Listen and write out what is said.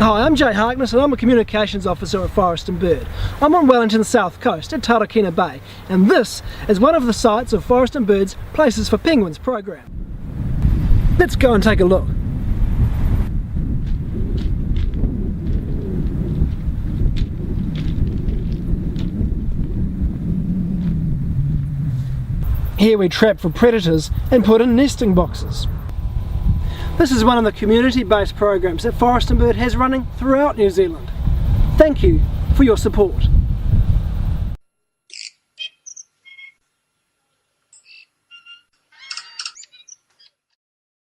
Hi, I'm Jay Harkness and I'm a Communications Officer at Forest and Bird. I'm on Wellington's south coast at Tarakina Bay, and this is one of the sites of Forest and Bird's Places for Penguins program. Let's go and take a look. Here we trap for predators and put in nesting boxes. This is one of the community-based programs that Forest and Bird has running throughout New Zealand. Thank you for your support.